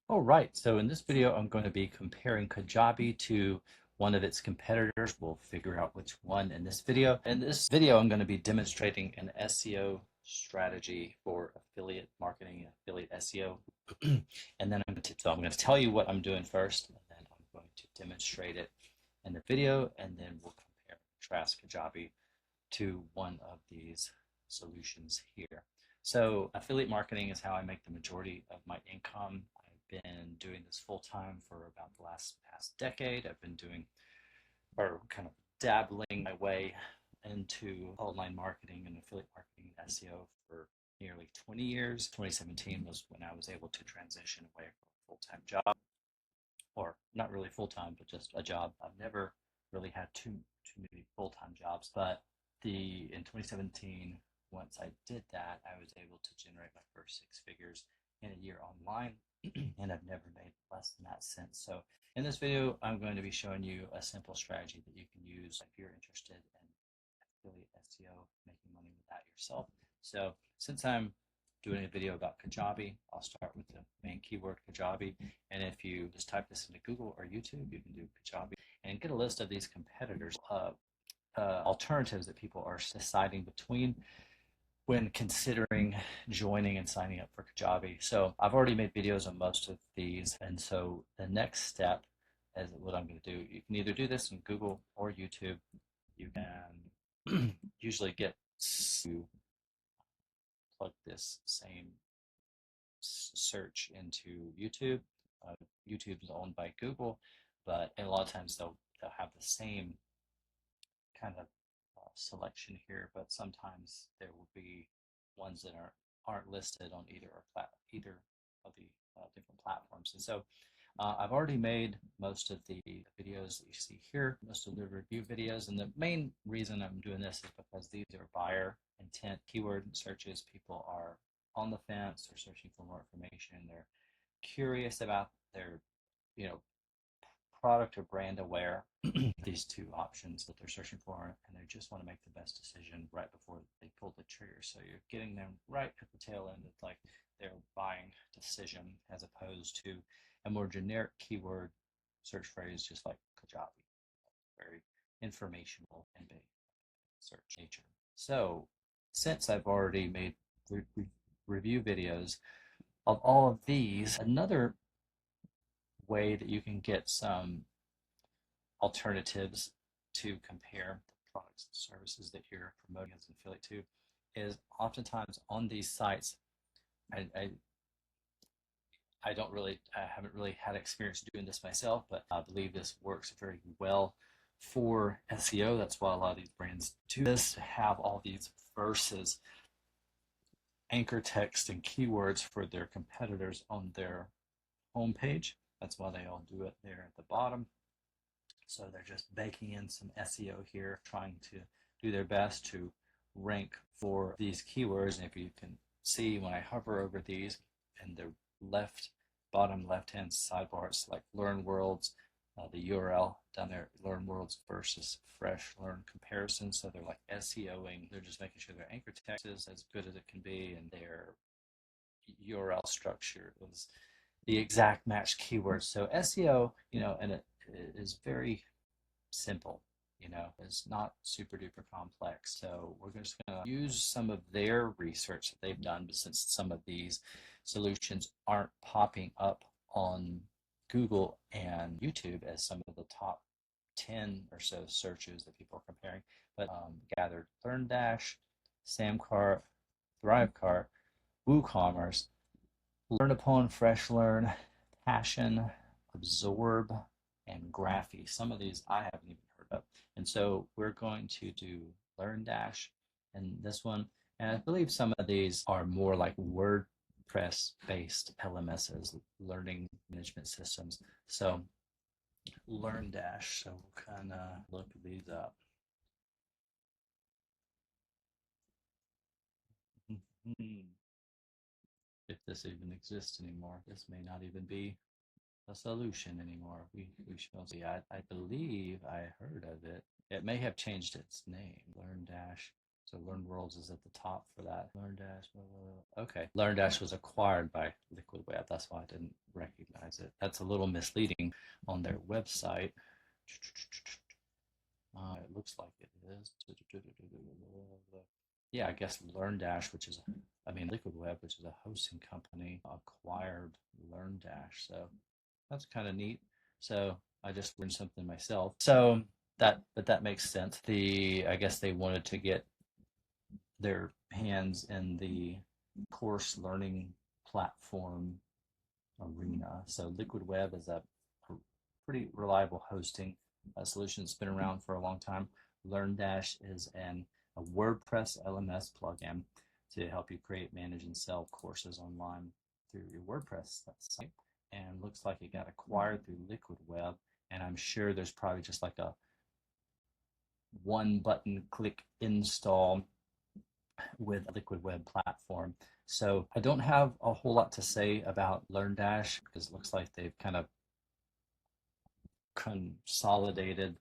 All right, so in this video, I'm going to be comparing Kajabi to one of its competitors. We'll figure out which one in this video. In this video, I'm going to be demonstrating an SEO strategy for affiliate marketing, affiliate SEO. And then I'm going to tell you what I'm doing first, and then I'm going to demonstrate it in the video, and then we'll compare and contrast Kajabi to one of these solutions here. So affiliate marketing is how I make the majority of my income. I've been doing this full time for about the past decade. I've been doing or kind of dabbling my way into online marketing and affiliate marketing and SEO for nearly 20 years. 2017 was when I was able to transition away from a full-time job, or not really full-time, but just a job. I've never really had too many full-time jobs, but the in 2017, once I did that, I was able to generate my first six figures in a year online, and I've never made less than that since. So in this video, I'm going to be showing you a simple strategy that you can use if you're interested in affiliate SEO, making money with that yourself. So since I'm doing a video about Kajabi, I'll start with the main keyword Kajabi. And if you just type this into Google or YouTube, you can do Kajabi and get a list of these competitors, alternatives that people are deciding between when considering joining and signing up for Kajabi. So I've already made videos on most of these. And so the next step is what I'm going to do. You can either do this in Google or YouTube. You can usually get to plug this same search into YouTube. Uh, YouTube is owned by Google, but a lot of times they'll have the same kind of selection here, but sometimes there will be ones that aren't listed on either of the different platforms. And so I've already made most of the videos that you see here, most of the review videos. And the main reason I'm doing this is because these are buyer intent keyword searches. People are on the fence, they're searching for more information, they're curious about their, you know, product or brand aware, these two options that they're searching for, and they just want to make the best decision right before they pull the trigger. So you're getting them right at the tail end of like their buying decision, as opposed to a more generic keyword search phrase just like Kajabi, very informational and big search nature. So since I've already made review videos of all of these, another way that you can get some alternatives to compare the products and services that you're promoting as an affiliate to is oftentimes on these sites. I, I, I haven't really had experience doing this myself, but I believe this works very well for SEO. That's why a lot of these brands do this, to have all these verses, anchor text, and keywords for their competitors on their homepage. That's why they all do it there at the bottom. So they're just baking in some SEO here, trying to do their best to rank for these keywords. And if you can see when I hover over these in the bottom left-hand sidebar, it's like Learn Worlds, the URL down there, Learn Worlds versus Fresh Learn comparison. So they're like SEOing. They're just making sure their anchor text is as good as it can be, and their URL structure is the exact match keywords. So SEO, and it is very simple. It's not super duper complex. So we're just going to use some of their research that they've done, but since some of these solutions aren't popping up on Google and YouTube as some of the top 10 or so searches that people are comparing, but gathered LearnDash, Samcart, ThriveCart, WooCommerce, Learn-Upon, FreshLearn, Passion, Absorb, and Graphy. Some of these I haven't even heard of. And so we're going to do LearnDash and this one. And I believe some of these are more like WordPress-based LMSs, learning management systems. So LearnDash, so we'll kind of look these up. If this even exists anymore, this may not even be a solution anymore. We shall see. I believe I heard of it. It may have changed its name. LearnDash. So LearnWorlds is at the top for that. LearnDash. Okay. LearnDash was acquired by Liquid Web. That's why I didn't recognize recognize it. That's a little misleading on their website. It looks like it is. Yeah, I guess LearnDash, which is, Liquid Web, which is a hosting company, acquired LearnDash. So that's kind of neat. So I just learned something myself. So but that makes sense. I guess they wanted to get their hands in the course learning platform arena. So Liquid Web is a pretty reliable hosting solution that's been around for a long time. LearnDash is a WordPress LMS plugin to help you create, manage, and sell courses online through your WordPress site. And looks like it got acquired through Liquid Web. And I'm sure there's probably just like a one button click install with a Liquid Web platform. So I don't have a whole lot to say about LearnDash because it looks like they've kind of consolidated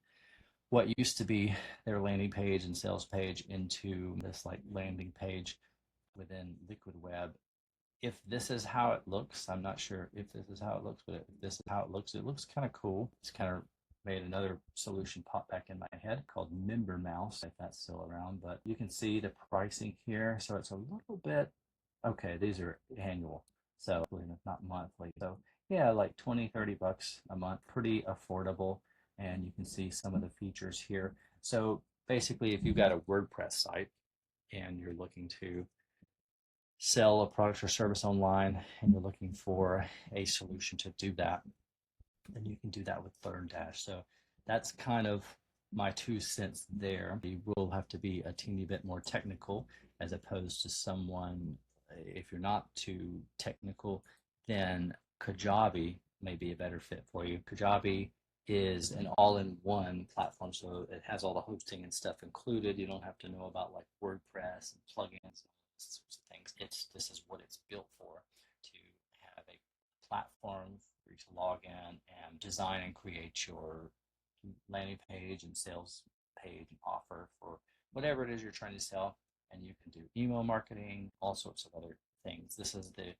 what used to be their landing page and sales page into this like landing page within Liquid Web. If this is how it looks, I'm not sure if this is how it looks, but if this is how it looks kind of cool. It's kind of made another solution pop back in my head called Member Mouse, if that's still around. But you can see the pricing here. So it's a little bit, okay, these are annual, so not monthly. So yeah, like 20, 30 bucks a month, pretty affordable. And you can see some of the features here. So basically, if you've got a WordPress site and you're looking to sell a product or service online and you're looking for a solution to do that, then you can do that with LearnDash. So that's kind of my 2 cents there. You will have to be a teeny bit more technical as opposed to someone, if you're not too technical, then Kajabi may be a better fit for you. Kajabi is an all-in-one platform, so it has all the hosting and stuff included. You don't have to know about like WordPress and plugins and things. This is what it's built for, to have a platform for you to log in and design and create your landing page and sales page and offer for whatever it is you're trying to sell. And you can do email marketing, all sorts of other things. This is the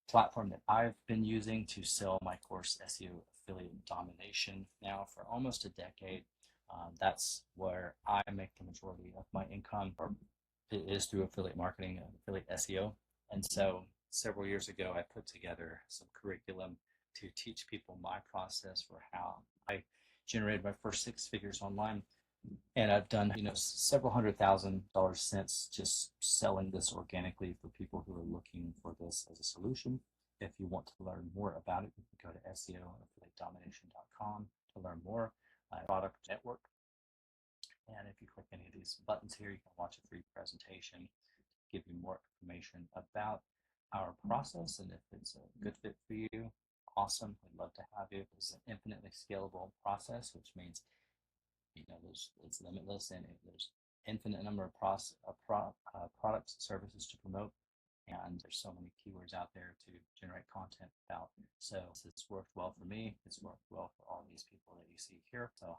platform that I've been using to sell my course SEO Affiliate Domination now for almost a decade. That's where I make the majority of my income, or it is through affiliate marketing, affiliate SEO. And so several years ago, I put together some curriculum to teach people my process for how I generated my first 6 figures online. And I've done, several $100,000 since just selling this organically for people who are looking for this as a solution. If you want to learn more about it, you can go to SEOaffiliatedomination.com to learn more. Product network. And if you click any of these buttons here, you can watch a free presentation to give you more information about our process. And if it's a good fit for you, awesome. We'd love to have you. It's an infinitely scalable process, which means it's limitless and there's infinite number of products and services to promote, and there's so many keywords out there to generate content about. So it's worked well for me. It's worked well for all these people that you see here. So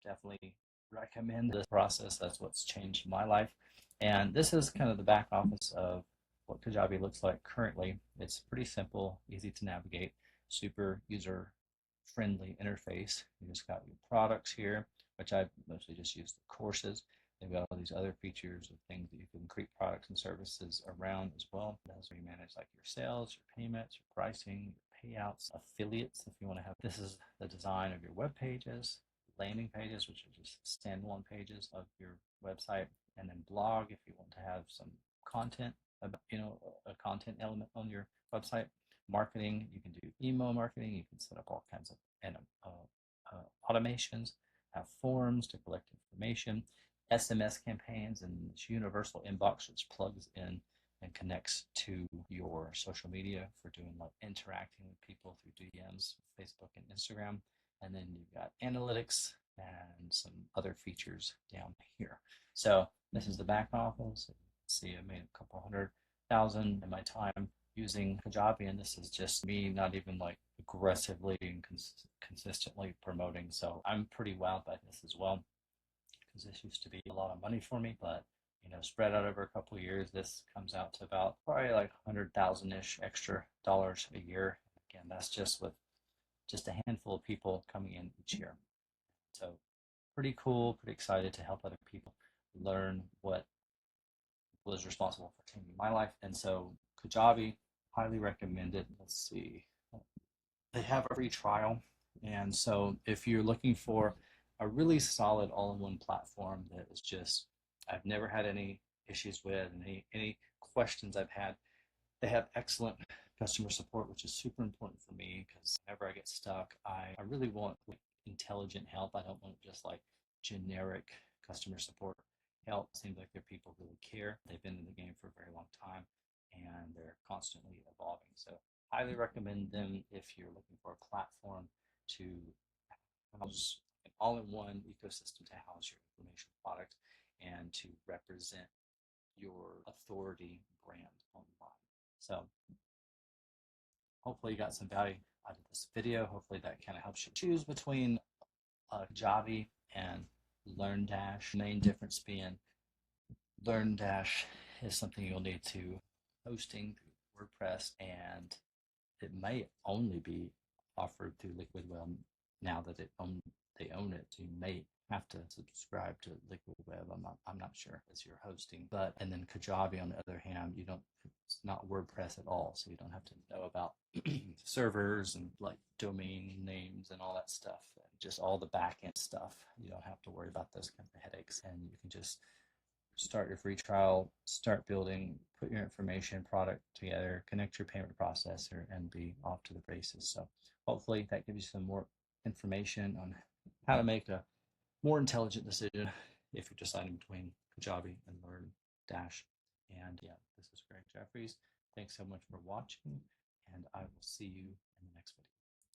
definitely recommend this process. That's what's changed my life. And this is kind of the back office of what Kajabi looks like currently. It's pretty simple, easy to navigate, super user friendly interface. You just got your products here, which I mostly just use the courses. They've got all these other features of things that you can create products and services around as well. That's where you manage like your sales, your payments, your pricing, your payouts, affiliates if you want to have. This is the design of your web pages, landing pages, which are just standalone pages of your website, and then blog if you want to have some content about, a content element on your website. Marketing, you can do email marketing, you can set up all kinds of automations, have forms to collect information, SMS campaigns, and this universal inbox which plugs in and connects to your social media for doing like interacting with people through DMs, Facebook and Instagram. And then you've got analytics and some other features down here. So this is the back office. See, I made a couple $100,000 in my time using Kajabi, and this is just me not even like aggressively and consistently promoting. So I'm pretty wowed by this as well, because this used to be a lot of money for me, but spread out over a couple of years, this comes out to about probably like 100,000-ish extra dollars a year. Again, that's just with just a handful of people coming in each year. So pretty cool, pretty excited to help other people learn what was responsible for changing my life. And so Kajabi, highly recommended. Let's see. They have a free trial. And so if you're looking for a really solid all-in-one platform that is just, I've never had any issues with, and any questions I've had, they have excellent customer support, which is super important for me because whenever I get stuck, I really want like intelligent help. I don't want just like generic customer support help. It seems like their people really care. They've been in the game for a very long time and they're constantly evolving. So highly recommend them if you're looking for a platform to house an all-in-one ecosystem to house your information product and to represent your authority brand online. So hopefully you got some value out of this video. Hopefully that kind of helps you choose between Kajabi and LearnDash. Main difference being LearnDash is something you'll need to hosting through WordPress, and it may only be offered through Liquid Web now that they own it. So you may have to subscribe to Liquid Web. I'm not sure as your hosting, but and then Kajabi on the other hand, you don't. It's not WordPress at all, so you don't have to know about servers and like domain names and all that stuff. And just all the backend stuff. You don't have to worry about those kind of headaches, and you can just start your free trial, start building, put your information product together, connect your payment processor, and be off to the races. So hopefully that gives you some more information on how to make a more intelligent decision if you're deciding between Kajabi and LearnDash. And yeah, this is Greg Jeffries. Thanks so much for watching, and I will see you